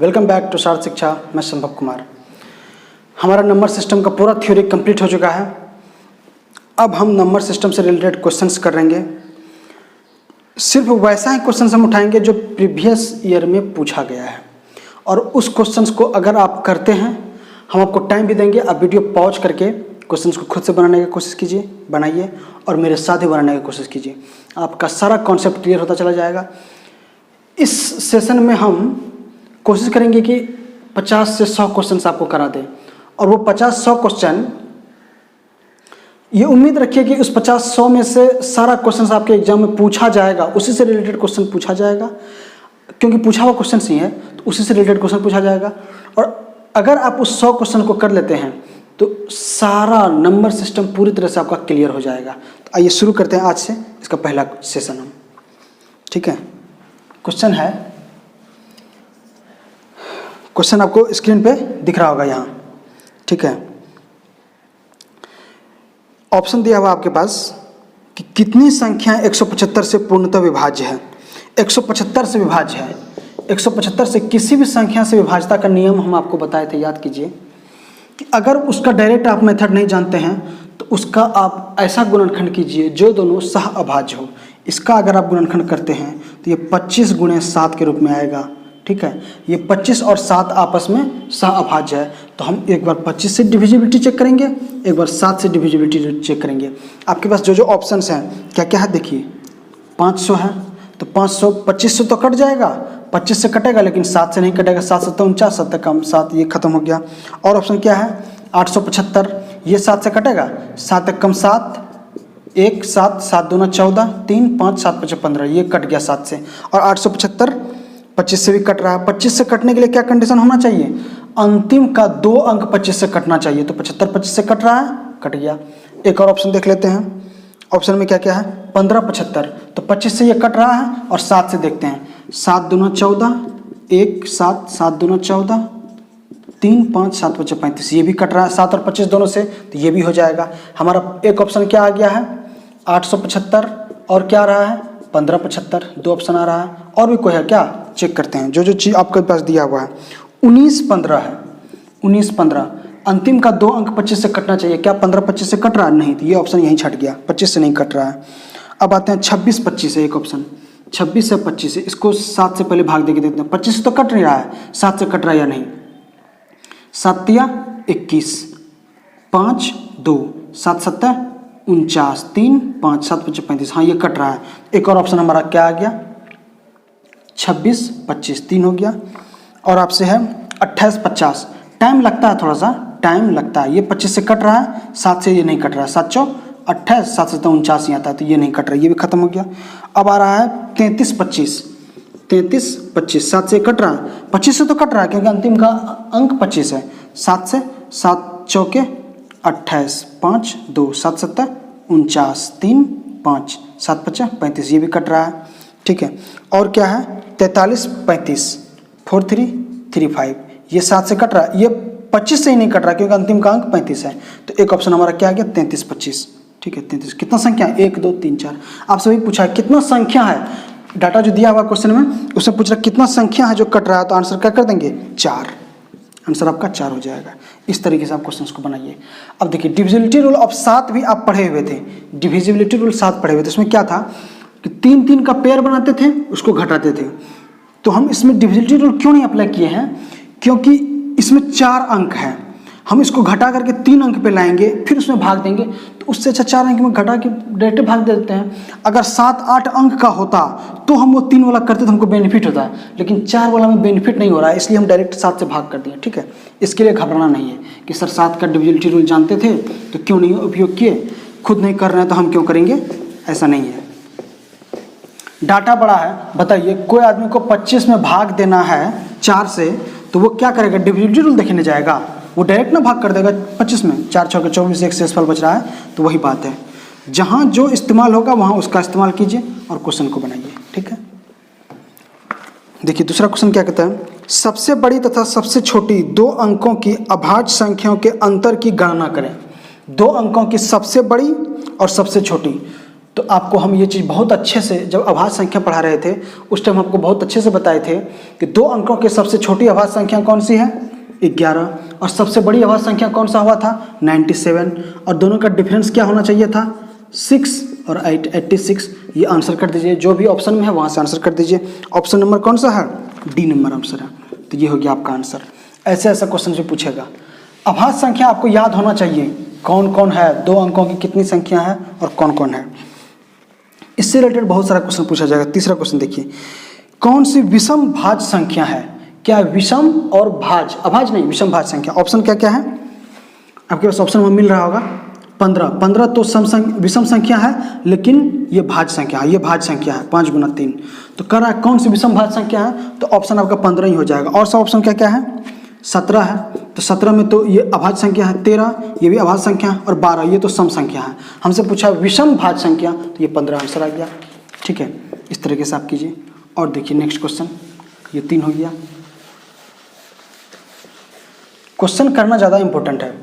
Welcome back to सार्थ शिक्षा। मैं संभव कुमार। हमारा नंबर सिस्टम का पूरा थ्योरी कंप्लीट हो चुका है। अब हम नंबर सिस्टम से रिलेटेड क्वेश्चंस करेंगे। सिर्फ वैसा ही क्वेश्चंस हम उठाएंगे जो प्रीवियस ईयर में पूछा गया है, और उस क्वेश्चंस को अगर आप करते हैं हम आपको टाइम भी देंगे। आप वीडियो पॉज करके क्वेश्चंस को खुद से बनाने की कोशिश कीजिए, बनाइए और मेरे साथ ही बनाने की कोशिश कीजिए। आपका सारा कॉन्सेप्ट क्लियर होता चला जाएगा। इस सेशन में हम कोशिश करेंगे कि 50 से 100 क्वेश्चंस आपको करा दें, और वो 50-100 क्वेश्चन ये उम्मीद रखिए कि उस 50-100 में से सारा क्वेश्चंस आपके एग्जाम में पूछा जाएगा, उसी से रिलेटेड क्वेश्चन पूछा जाएगा, क्योंकि पूछा हुआ क्वेश्चन ही है तो उसी से रिलेटेड क्वेश्चन पूछा जाएगा। और अगर आप उस 100 क्वेश्चन को कर लेते हैं तो सारा नंबर सिस्टम पूरी तरह से आपका क्लियर हो जाएगा। तो आइए शुरू करते हैं आज से इसका पहला सेशन हम, ठीक है। क्वेश्चन है, क्वेश्चन आपको स्क्रीन पे दिख रहा होगा यहाँ, ठीक है। ऑप्शन दिया हुआ आपके पास कि कितनी संख्या 175 से पूर्णतः विभाज्य है। 175 से विभाज्य है। 175 से किसी भी संख्या से विभाज्यता का नियम हम आपको बताए थे, याद कीजिए कि अगर उसका डायरेक्ट आप मेथड नहीं जानते हैं तो उसका आप ऐसा गुणनखंड कीजिए जो दोनों सह अभाज्य हो। इसका अगर आप गुणनखंड करते हैं तो ये 25 × 7 के रूप में आएगा, ठीक है। ये 25 और 7 आपस में सह अभाज्य है, तो हम एक बार 25 से डिविजिबिलिटी चेक करेंगे, एक बार 7 से डिविजिबिलिटी चेक करेंगे। आपके पास जो जो ऑप्शंस हैं क्या क्या है देखिए। 500 है तो 500 25 से तो कट जाएगा, 25 से कटेगा लेकिन 7 से नहीं कटेगा। 7 7 49, 7 कम 7, ये खत्म हो गया। और ऑप्शन क्या है 875, ये 7 से कटेगा, 7 कम 7, 1 7 7 दूना 14, 3 5 7 5 15, ये कट गया 7 से। और 875 25 से भी कट रहा है। 25 से कटने के लिए क्या कंडीशन होना चाहिए, अंतिम का 2 अंक 25 से कटना चाहिए। तो 75 25 से कट रहा है, कट गया। एक और ऑप्शन देख लेते हैं। ऑप्शन में क्या क्या है 15 75, तो 25 से ये कट रहा है और 7 से देखते हैं। 7 दूना 14, 1 7 7 दूना 14, 3 5 7 5 35, ये भी कट रहा है 7 और 25 दोनों से, तो ये भी हो जाएगा। हमारा एक ऑप्शन क्या आ गया है 875, और क्या आ रहा है 15 75, 2 ऑप्शन आ रहा है। और भी कोई है क्या, चेक करते हैं जो जो चीज़ आपके पास दिया हुआ है। 19 15 है, 19 15, अंतिम का 2 अंक 25 से कटना चाहिए। क्या 15 25 से कट रहा है, नहीं, तो ये ऑप्शन यहीं छट गया, 25 से नहीं कट रहा है। अब आते हैं 26 25 है एक ऑप्शन, 26 से 25 है, इसको 7 से पहले भाग देके देखते हैं। 25 से तो कट नहीं रहा है, 7 से कट रहा है या नहीं। 7 तिया 21, 5 2 7 7 49, 3 5 7 5 35, हाँ ये कट रहा है। एक और ऑप्शन हमारा क्या आ गया 26 25, 3 हो गया। और आपसे है 28 50, टाइम लगता है, थोड़ा सा टाइम लगता है। ये 25 से कट रहा है, 7 से ये नहीं कट रहा है। 7 4 28, 7 से 49 ही आता है, तो ये नहीं कट रहा है, ये भी खत्म हो गया। अब आ रहा है 33 25, 33 25, 7 से कट रहा है, 25 से तो कट रहा है क्योंकि अंतिम का अंक 25 है। 7 से 7 चौके 28, 5 2 7 7 49, 3 5 7 5 35, ये भी कट रहा है, ठीक है। और क्या है 43 35, 4 3 3 5, ये 7 से कट रहा है, ये 25 से ही नहीं कट रहा क्योंकि अंतिम का अंक 35 है। तो एक ऑप्शन हमारा क्या आ गया 33 25, ठीक है। 33 कितना संख्या है 1 2 3 4। आपसे भी पूछा है कितना संख्या है, डाटा जो दिया हुआ क्वेश्चन में उससे पूछ रहा है कितना संख्या है जो कट रहा है, तो आंसर क्या कर देंगे 4, आंसर आपका 4 हो जाएगा। इस तरीके से आप क्वेश्चंस को बनाइए। अब देखिए डिविजिबिलिटी रूल ऑफ 7 भी आप पढ़े हुए थे, डिविजिबिलिटी रूल 7 पढ़े हुए थे। इसमें क्या था कि 3 3 का पेयर बनाते थे, उसको घटाते थे। तो हम इसमें डिविजिबिलिटी रूल क्यों नहीं अप्लाई किए हैं, क्योंकि इसमें 4 अंक हैं, हम इसको घटा करके 3 अंक पे लाएंगे फिर उसमें भाग देंगे, तो उससे अच्छा 4 अंक में घटा के डायरेक्ट भाग दे देते हैं। अगर 7 8 अंक का होता तो हम वो 3 वाला करते तो हमको बेनिफिट होता है, लेकिन 4 वाला में बेनिफिट नहीं हो रहा है, इसलिए हम डायरेक्ट 7 से भाग कर दिए, ठीक है। इसके लिए घबराना नहीं है कि सर 7 का डिविजिबिलिटी रूल जानते थे तो क्यों नहीं उपयोग किए, खुद नहीं कर रहे हैं तो हम क्यों करेंगे, ऐसा नहीं है। डाटा बड़ा है, बताइए कोई आदमी को 25 में भाग देना है 4 से, तो वो क्या करेगा डिविजिबिलिटी रूल देखने जाएगा, वो डायरेक्ट ना भाग कर देगा 25 में। 4 6 24, एक शेषफल बच रहा है, तो वही बात है, जहाँ जो इस्तेमाल होगा वहाँ उसका इस्तेमाल कीजिए और क्वेश्चन को बनाइए, ठीक है। देखिए दूसरा क्वेश्चन क्या कहता है, सबसे बड़ी तथा सबसे छोटी 2 अंकों की अभाज्य संख्याओं के अंतर की गणना करें। 2 अंकों की सबसे बड़ी और सबसे छोटी, तो आपको हम ये चीज़ बहुत अच्छे से, जब अभाज्य संख्या पढ़ा रहे थे उस टाइम आपको बहुत अच्छे से बताए थे कि 2 अंकों की सबसे छोटी अभाज्य संख्या कौन सी है, 11, और सबसे बड़ी अभाज्य संख्या कौन सा हुआ था, 97, और दोनों का डिफरेंस क्या होना चाहिए था, 6 और 8, 86। ये आंसर कर दीजिए, जो भी ऑप्शन में है वहाँ से आंसर कर दीजिए। ऑप्शन नंबर कौन सा है, डी नंबर आंसर है। तो ये हो गया आपका आंसर। ऐसे ऐसा क्वेश्चन जो पूछेगा। अभाज्य संख्या आपको याद होना चाहिए, कौन कौन है, 2 अंकों की कितनी संख्या है और कौन कौन है। इससे रिलेटेड बहुत सारा क्वेश्चन पूछा जाएगा। तीसरा क्वेश्चन देखिए, कौन सी विषम भाज्य संख्या है। क्या विषम और भाज्य, अभाज्य नहीं, विषम भाज्य संख्या। ऑप्शन क्या क्या है आपके पास, ऑप्शन में मिल रहा होगा 15 तो विषम संख्या है, लेकिन ये भाज्य संख्या है, ये भाज्य संख्या है 5 गुना 3। तो कह रहा है कौन सी विषम भाज्य संख्या है, तो ऑप्शन आपका 15 ही हो जाएगा। और सब ऑप्शन क्या क्या है, 17 है, तो 17 में तो ये अभाज्य संख्या है, 13 ये भी अभाज्य संख्या है, और 12 ये तो सम संख्या है। हमसे पूछा विषम भाज्य संख्या, तो ये 15 आंसर आ गया। ठीक है, इस तरीके से आप कीजिए। और देखिए नेक्स्ट क्वेश्चन, ये 3 हो गया। क्वेश्चन करना ज़्यादा इंपॉर्टेंट है,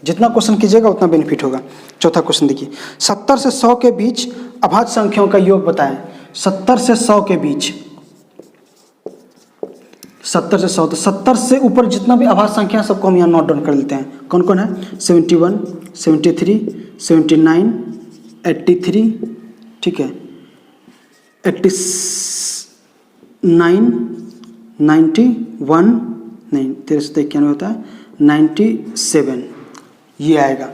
जितना क्वेश्चन कीजिएगा उतना बेनिफिट होगा। चौथा क्वेश्चन देखिए, 70 से 100 के बीच अभाज्य संख्याओं का योग बताएं। 70 से 100 के बीच, 70 से 100, तो 70 से ऊपर जितना भी अभाज्य संख्या है सबको हम यहाँ नोट डाउन कर लेते हैं। कौन कौन है, 71, 73, 79, 83, ठीक है, 89, 91, नहीं 13 से 91 होता है, 97 ये आएगा।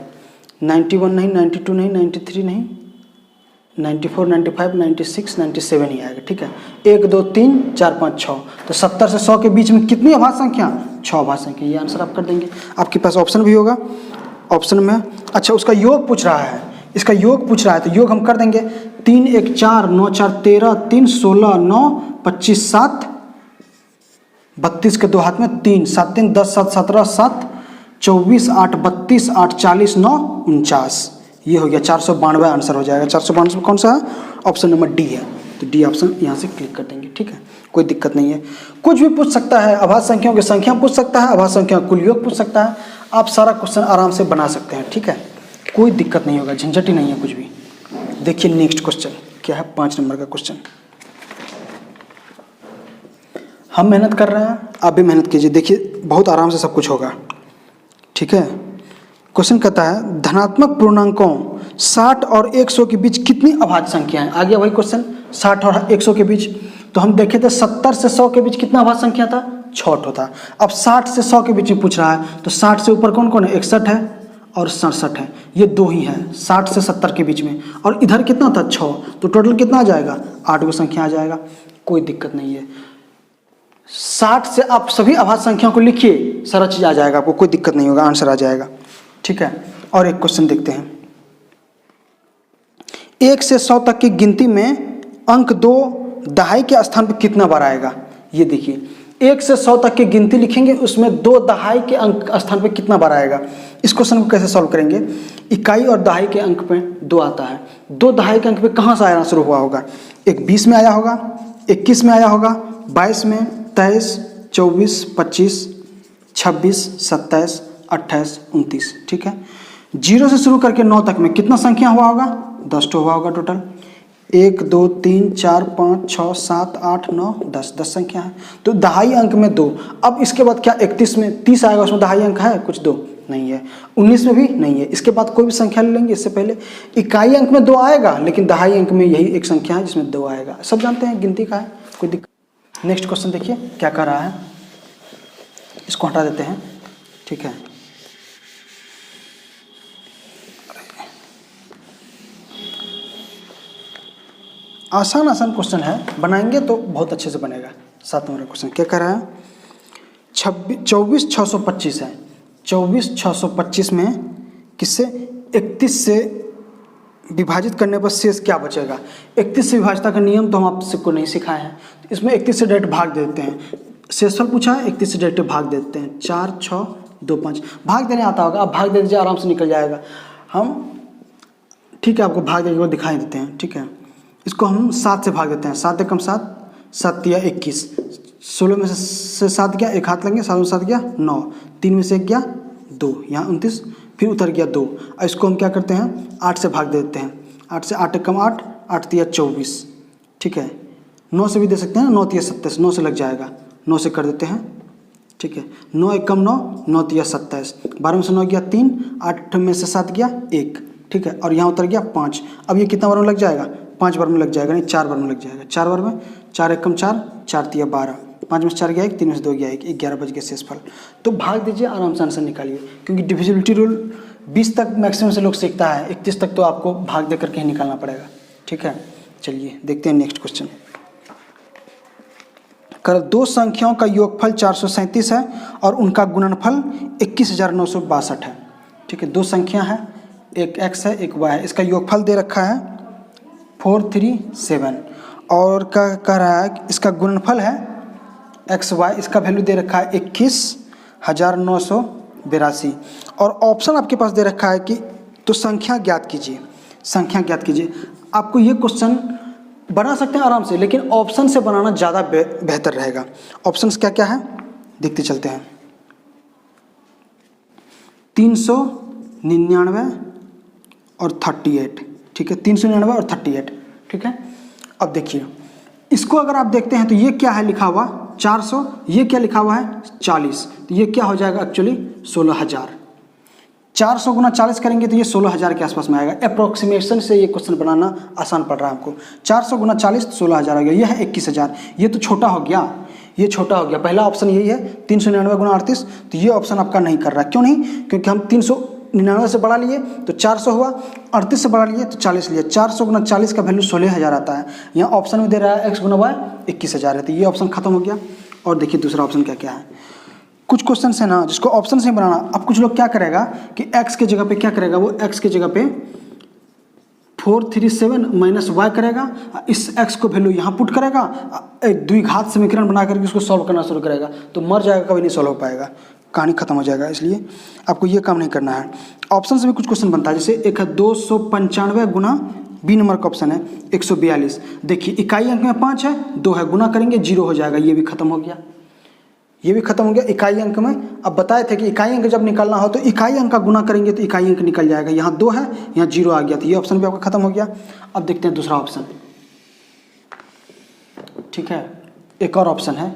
91 नहीं, 92 नहीं, 93 नहीं, 94, 95, 96, 97 ही आएगा। ठीक है, 1 2 3 4 5 6, तो 70 से 100 के बीच में कितनी अभाज्य संख्या, 6 अभाज्य संख्या। ये आंसर आप कर देंगे। आपके पास ऑप्शन भी होगा, ऑप्शन में अच्छा उसका योग पूछ रहा है, इसका योग पूछ रहा है, तो योग हम कर देंगे। 3 1 4 9 4 13 3 16 9 25 7, 32 के 2 हाथ में 3 7 3 10 7 17 7 24 8 32 8 40 9 49, ये हो गया 492 आंसर हो जाएगा। 492 कौन सा है, ऑप्शन नंबर डी है। तो डी ऑप्शन यहाँ से क्लिक कर देंगे। ठीक है, कोई दिक्कत नहीं है। कुछ भी पूछ सकता है, अभाज्य संख्याओं की संख्या पूछ सकता है, अभाज्य संख्या कुल योग पूछ सकता है। आप सारा क्वेश्चन आराम से बना सकते हैं। ठीक है, कोई दिक्कत नहीं होगा, झंझट ही नहीं है कुछ भी। देखिए नेक्स्ट क्वेश्चन क्या है, 5 नंबर का क्वेश्चन। हम मेहनत कर रहे हैं, आप भी मेहनत कीजिए। देखिए बहुत आराम से सब कुछ होगा। ठीक है, क्वेश्चन कहता है धनात्मक पूर्णांकों 60 और 100 के बीच कितनी अभाज्य संख्या है। आ गया वही क्वेश्चन, 60 और 100 के बीच। तो हम देखे थे 70 से 100 के बीच कितना अभाज्य संख्या था, 6 था। अब 60 से 100 के बीच में पूछ रहा है, तो 60 से ऊपर कौन कौन है, 61 है और 67 है, ये 2 ही है 60 से 70 के बीच में। और इधर कितना था, 6, तो टोटल कितना आ जाएगा, 8 संख्या आ जाएगा। कोई दिक्कत नहीं है, 60 से आप सभी अभाज्य संख्याओं को लिखिए, सारा चीज़ आ जाएगा आपको, कोई दिक्कत नहीं होगा, आंसर आ जाएगा। ठीक है, और एक क्वेश्चन देखते हैं। 1 से 100 तक की गिनती में अंक 2 दहाई के स्थान पर कितना बार आएगा। ये देखिए 1 से 100 तक की गिनती लिखेंगे, उसमें 2 दहाई के अंक स्थान पर कितना बार आएगा। इस क्वेश्चन को कैसे सॉल्व करेंगे, इकाई और दहाई के अंक पे 2 आता है, 2 दहाई के अंक पे कहाँ से आना शुरू हुआ होगा, एक 20 में आया होगा, 21 में आया होगा, 22 में, 23, 24, 25, 26, 27, 28, 29। ठीक है, 0 से शुरू करके 9 तक में कितना संख्या हुआ होगा, 10 हुआ होगा टोटल। 1 2 3 4 5 6 7 8 9 10, 10 संख्या है। तो दहाई अंक में 2। अब इसके बाद क्या 31 में 30 आएगा, उसमें दहाई अंक है कुछ, 2 नहीं है। 19 में भी नहीं है। इसके बाद कोई भी संख्या ले लेंगे। इससे पहले इकाई अंक में 2 आएगा, लेकिन दहाई अंक में यही एक संख्या है जिसमें 2 आएगा। सब जानते हैं गिनती का है, कोई दिक्कत। नेक्स्ट क्वेश्चन देखिए क्या कर रहा है, इसको हटा देते हैं। ठीक है, आसान आसान क्वेश्चन है, बनाएंगे तो बहुत अच्छे से बनेगा। 7 नंबर क्वेश्चन क्या कर रहा है, 24,625 है। 24,625 में किससे 31 से विभाजित करने पर शेष क्या बचेगा। 31 से विभाजता का नियम तो हम आपको नहीं सिखाए हैं, इसमें 31 से डायरेक्ट भाग दे देते हैं। शेषफल पूछा है, 31 से डायरेक्ट भाग दे देते हैं। 4 6 2 5 भाग देने आता होगा, आप भाग दे दीजिए, आराम से निकल जाएगा। हम ठीक है आपको भाग देने को दिखाई देते हैं। ठीक है, इसको हम 7 से भाग देते हैं। 7 एकम 7, 7 तिया 21, 16 में से 7 गया, एक हाथ लेंगे, 7 में 7 गया 9, 3 में से 1 गया 2, यहाँ 29, फिर उतर गया 2। और इसको हम क्या करते हैं 8 से भाग दे देते हैं। 8 से 8 कम 8, 8 तिया 24, ठीक है। 9 से भी दे सकते हैं, 9 तिया 27, 9 से लग जाएगा, 9 से कर देते हैं, ठीक है। 9 1 कम 9, 9 तिया 27, 12 में से 9 गया 3, 8 में से 7 गया 1, ठीक है। और यहाँ उतर गया 5। अब ये कितना बार में लग जाएगा? 5 बार में लग जाएगा, नहीं 4 बार में लग जाएगा। 4 बार में 4 1 कम 4, 4 तिया 12, 5 में से 4 गया 1, 3 में से 2 गया 1, 11 बज गया शेषफल। तो भाग दीजिए, आराम से आंसर निकालिए, क्योंकि डिविजिबिलिटी रूल 20 तक मैक्सिमम से लोग सीखता है, 31 तक तो आपको भाग दे करके ही निकालना पड़ेगा, ठीक है। चलिए देखते हैं नेक्स्ट क्वेश्चन। कर दो संख्याओं का योगफल 437 है और उनका गुणनफल 21,962 है, ठीक है। दो संख्या है, एक x है एक y है, इसका योगफल दे रखा है 437 और कह रहा है इसका गुणनफल है एक्स वाई, इसका वैल्यू दे रखा है 21,982 और ऑप्शन आपके पास दे रखा है कि तो संख्या ज्ञात कीजिए, संख्या ज्ञात कीजिए। आपको ये क्वेश्चन बना सकते हैं आराम से, लेकिन ऑप्शन से बनाना ज़्यादा बेहतर रहेगा। ऑप्शंस क्या क्या है देखते चलते हैं। 399 और 38, ठीक है। 399 और 38, ठीक है। अब देखिए इसको अगर आप देखते हैं तो ये क्या है लिखा हुआ 400, ये क्या लिखा हुआ है 40, तो ये क्या हो जाएगा एक्चुअली 16,000। 400 गुना 40 करेंगे तो ये 16,000 के आसपास में आएगा। अप्रोक्सीमेशन से ये क्वेश्चन बनाना आसान पड़ रहा है हमको। 400 गुना 40 तो 16,000 हो गया, ये है 21,000। ये तो छोटा हो गया, ये छोटा हो गया। पहला ऑप्शन यही है 399 गुना 38, तो ये ऑप्शन आपका नहीं कर रहा। क्यों नहीं? क्योंकि हम 399 से बढ़ा लिए तो 400 हुआ, 38 से बढ़ा लिए तो 40 लिए। 400 गुना 40 का वैल्यू 16,000 आता है। यहाँ ऑप्शन में दे रहा है x गुना y 21,000 है, तो ये ऑप्शन खत्म हो गया। और देखिए दूसरा ऑप्शन क्या क्या है। कुछ क्वेश्चन है ना जिसको ऑप्शन से बनाना। अब कुछ लोग क्या करेगा कि x के जगह पे क्या करेगा, वो x के जगह पे 437 माइनस y करेगा, इस x को वैल्यू यहाँ पुट करेगा, एक द्विघात समीकरण बना करके उसको सॉल्व करना शुरू करेगा, तो मर जाएगा, कभी नहीं सॉल्व हो पाएगा, कहानी खत्म हो जाएगा। इसलिए आपको ये काम नहीं करना है। ऑप्शन से भी कुछ क्वेश्चन बनता है, जैसे एक है 295 गुना बी नंबर का ऑप्शन है 142। देखिए इकाई अंक में 5 है, 2 है, गुना करेंगे 0 हो जाएगा, ये भी खत्म हो गया, ये भी खत्म हो गया। इकाई अंक में अब बताए थे कि इकाई अंक जब निकालना हो तो इकाई अंक का गुना करेंगे तो इकाई अंक निकल जाएगा। यहाँ 2 है, यहाँ 0 आ गया, तो ये ऑप्शन भी आपका खत्म हो गया। अब देखते हैं दूसरा ऑप्शन, ठीक है। एक और ऑप्शन है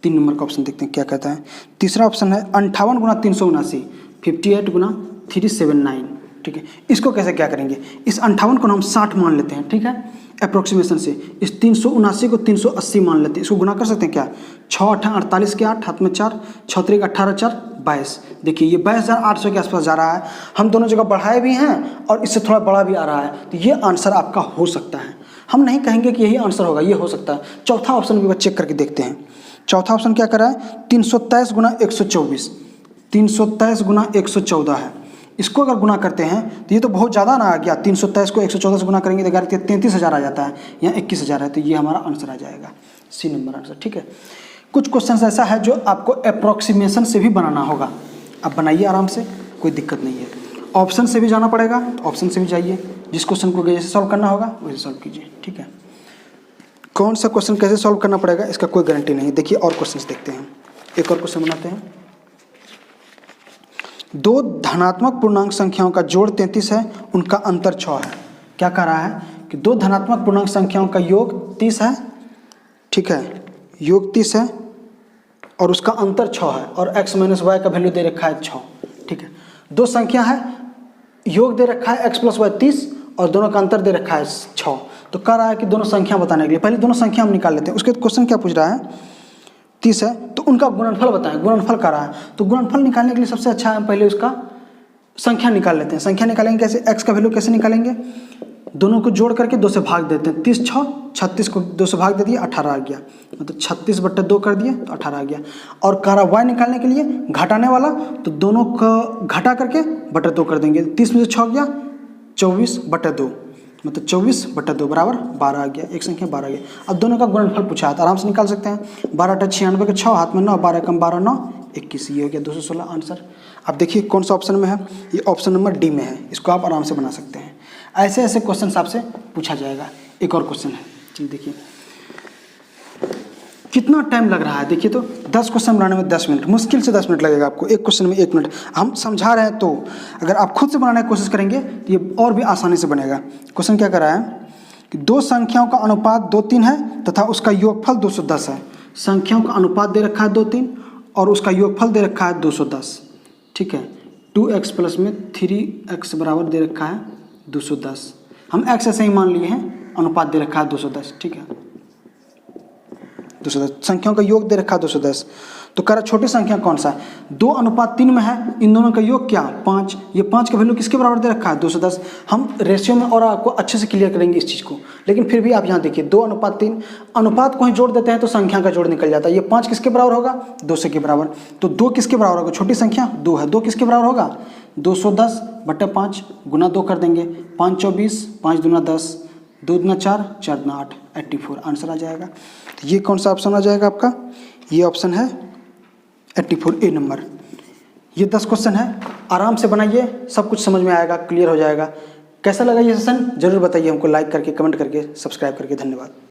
3 नंबर का ऑप्शन, देखते हैं क्या कहता है। तीसरा ऑप्शन है 58 गुना 379, 58 गुना 379, ठीक है। इसको कैसे क्या करेंगे, इस 58 को हम 60 मान लेते हैं, ठीक है, अप्रोक्सीमेशन से। इस 379 को 380 मान लेते हैं। इसको गुना कर सकते हैं क्या, 6 8 48 के 8, हाथ में 4, 6 3 18 4 22। देखिए ये 22,800 के आसपास जा रहा है। हम दोनों जगह बढ़ाए भी हैं और इससे थोड़ा बड़ा भी आ रहा है, तो ये आंसर आपका हो सकता है। हम नहीं कहेंगे कि यही आंसर होगा, ये हो सकता है। चौथा ऑप्शन भी चेक करके देखते हैं। चौथा ऑप्शन क्या कर रहा है 323 गुना 124, 323 गुना 114 है। इसको अगर गुना करते हैं तो ये तो बहुत ज़्यादा ना आ गया। 323 को 114 से गुना करेंगे तो 33,000 आ जाता है, यहाँ 21,000 है, तो ये हमारा आंसर आ जाएगा, सी नंबर आंसर, ठीक है। कुछ क्वेश्चन ऐसा है जो आपको अप्रोक्सीमेशन से भी बनाना होगा, आप बनाइए आराम से, कोई दिक्कत नहीं है। ऑप्शन से भी जाना पड़ेगा तो ऑप्शन से भी जाइए, जिस क्वेश्चन को जैसे सॉल्व करना होगा वैसे सॉल्व कीजिए, ठीक है। कौन सा क्वेश्चन कैसे सॉल्व करना पड़ेगा इसका कोई गारंटी नहीं। देखिए और क्वेश्चन देखते हैं, एक और क्वेश्चन बनाते हैं। दो धनात्मक पूर्णांक संख्याओं का जोड़ 33 है, उनका अंतर 6 है। क्या कह रहा है कि दो धनात्मक पूर्णांक संख्याओं का योग 30 है, ठीक है, योग 30 है और उसका अंतर 6 है, और x माइनस वाई का वैल्यू दे रखा है 6, ठीक है। दो संख्या है, योग दे रखा है x प्लस वाई 30 और दोनों का अंतर दे रखा है 6। तो कह रहा है कि दोनों संख्या बताने के लिए पहले दोनों संख्या हम निकाल लेते हैं। उसके क्वेश्चन क्या पूछ रहा है 30 है तो उनका गुणनफल बताएं, गुणनफल कर रहा है। तो गुणनफल निकालने के लिए सबसे अच्छा है पहले उसका संख्या निकाल लेते हैं। संख्या निकालेंगे कैसे, x का वैल्यू कैसे निकालेंगे, दोनों को जोड़ करके 2 से भाग देते हैं। 30 6 36 को 2 से भाग दे दिए 18 आ गया, मतलब 36/2 कर दिए तो 18 आ गया। और कारा y निकालने के लिए घटाने वाला, तो दोनों को घटा करके बटा 2 कर देंगे। 30 में से 6 गया 24/2, मतलब 24/2 बराबर 12 आ गया, एक संख्या 12 आ गया। अब दोनों का गुणनफल पूछा है तो आराम से निकाल सकते हैं। 12 × 96 के 6, हाथ में 9, 12 कम 12 9 21, ये हो गया 216 आंसर। अब देखिए कौन सा ऑप्शन में है, ये ऑप्शन नंबर डी में है। इसको आप आराम से बना सकते हैं। ऐसे ऐसे क्वेश्चन आपसे पूछा जाएगा। एक और क्वेश्चन है, चलिए देखिए। कितना टाइम लग रहा है देखिए तो, 10 क्वेश्चन बनाने में 10 मिनट, मुश्किल से 10 मिनट लगेगा आपको, एक क्वेश्चन में 1 मिनट। हम समझा रहे हैं तो अगर आप खुद से बनाने की कोशिश करेंगे तो ये और भी आसानी से बनेगा। क्वेश्चन क्या कर रहा है कि दो संख्याओं का अनुपात 2-3 है तथा उसका योगफल 210 है। संख्याओं का अनुपात दे रखा है 2-3 और उसका योगफल दे रखा है 210। ठीक है, 2x प्लस में 3x बराबर दे रखा है 210। हम x ऐसे ही मान लिए हैं, अनुपात दे रखा है 210। ठीक है, 210 संख्याओं का योग दे रखा है 210। तो कह रहा छोटी संख्या कौन सा है, 2:3 में है, इन दोनों का योग क्या 5। ये 5 का वैल्यू किसके बराबर दे रखा है 210। हम रेशियो में और आपको अच्छे से क्लियर करेंगे इस चीज़ को, लेकिन फिर भी आप यहाँ देखिए 2:3, अनुपात को ही जोड़ देते हैं तो संख्या का जोड़ निकल जाता है। ये 5 किसके बराबर होगा 200 के बराबर, तो 2 किसके बराबर होगा, छोटी संख्या 2 है, 2 किसके बराबर होगा 210/5 गुना 2 कर देंगे, 5 24, 5 दूना 10, 2 दूना 4, 4 दूना 8, 84 आंसर आ जाएगा। तो ये कौन सा ऑप्शन आ जाएगा आपका, ये ऑप्शन है 84 ए नंबर। ये 10 क्वेश्चन है, आराम से बनाइए, सब कुछ समझ में आएगा, क्लियर हो जाएगा। कैसा लगा ये सेशन जरूर बताइए हमको, लाइक करके, कमेंट करके, सब्सक्राइब करके। धन्यवाद।